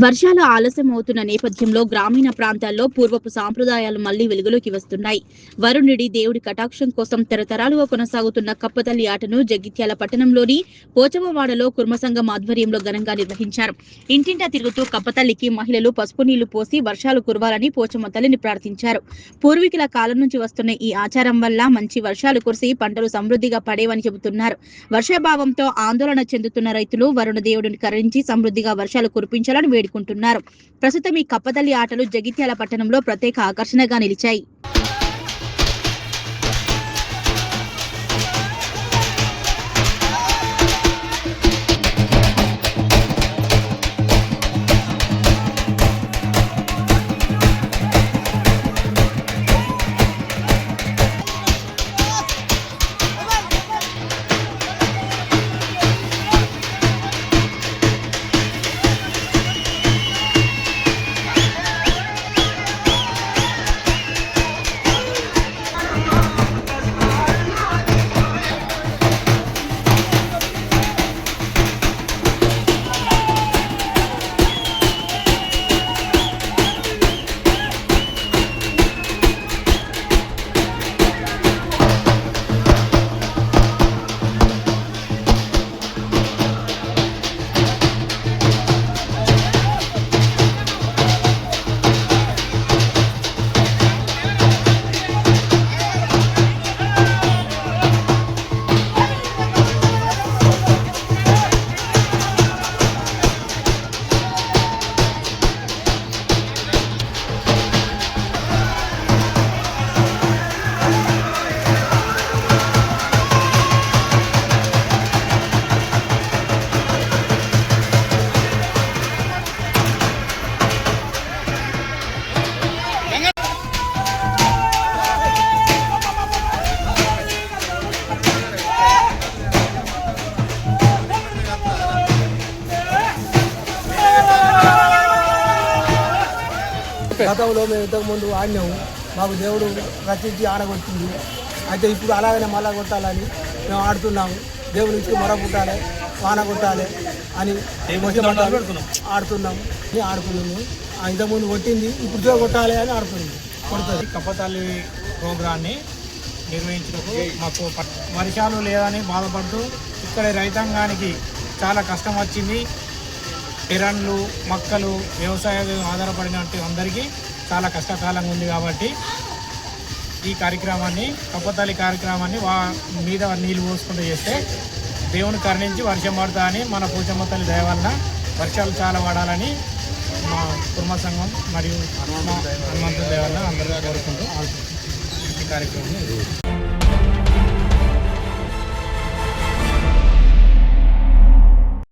వర్షాలు ఆలస్యం అవుతున్న నేపథ్యంలో గ్రామీణ ప్రాంతాల్లో పూర్వపు సాంప్రదాయాలు మళ్లీ వెలుగులోకి వస్తున్నాయి. వరుణుడి దేవుడి కటాక్షం కోసం తరతరాలుగా కొనసాగుతున్న కప్పతల్లి ఆటను జగిత్యాల పట్టణంలోని పోచమ్మవాడలో కుర్మసంఘం ఆధ్వర్యంలో ఘనంగా నిర్వహించారు. ఇంటింటా తిరుగుతూ కప్పతల్లికి మహిళలు పసుపు నీళ్లు పోసి వర్షాలు కురవాలని పోచమ్మ తల్లిని ప్రార్థించారు. పూర్వీకుల కాలం నుంచి వస్తున్న ఈ ఆచారం వల్ల మంచి వర్షాలు కురిసి పంటలు సమృద్ధిగా పడేవని చెబుతున్నారు. వర్షాభావంతో ఆందోళన చెందుతున్న రైతులు వరుణ దేవుడిని కరుణించి సమృద్ధిగా వర్షాలు కురిపించాలని వేడుకుంటున్నారు. ప్రస్తుతం ఈ కప్పతల్లి ఆటలు జగిత్యాల పట్టణంలో ప్రత్యేక ఆకర్షణగా నిలిచాయి. గతంలో మేము ఇంతకుముందు ఆడినాము, మాకు దేవుడు రచించి ఆడగొట్టింది. అయితే ఇప్పుడు అలాగనే మళ్ళా కొట్టాలని మేము ఆడుతున్నాము. దేవుడి నుంచి మర పుట్టాలి, వాన కొట్టాలి అని ఆడుతున్నాము. ఇంతకుముందు కొట్టింది, ఇప్పుడు కొట్టాలి అని ఆడుతుంది. కొడుతుంది. కప్పతల్లి ప్రోగ్రాన్ని నిర్వహించినప్పుడు మాకు వర్షాలు లేదని బాధపడుతూ ఇక్కడ రైతాంగానికి చాలా కష్టం వచ్చింది. ఎరన్లు, మొక్కలు, వ్యవసాయం ఆధారపడినట్టు అందరికీ చాలా కష్టకాలంగా ఉంది. కాబట్టి ఈ కార్యక్రమాన్ని, కప్పతల్లి కార్యక్రమాన్ని మీద నీళ్ళు పోసుకుంటూ చేస్తే దేవుని కరుణించి వర్షం పడతా అని మన పోచమ్మ తల్లి దయ వలన వర్షాలు చాలా పడాలని మా కుర్మ సంఘం మరియు హనుమంతుడి దయ వలన అందరూ కోరుకుంటూ ఈ కార్యక్రమం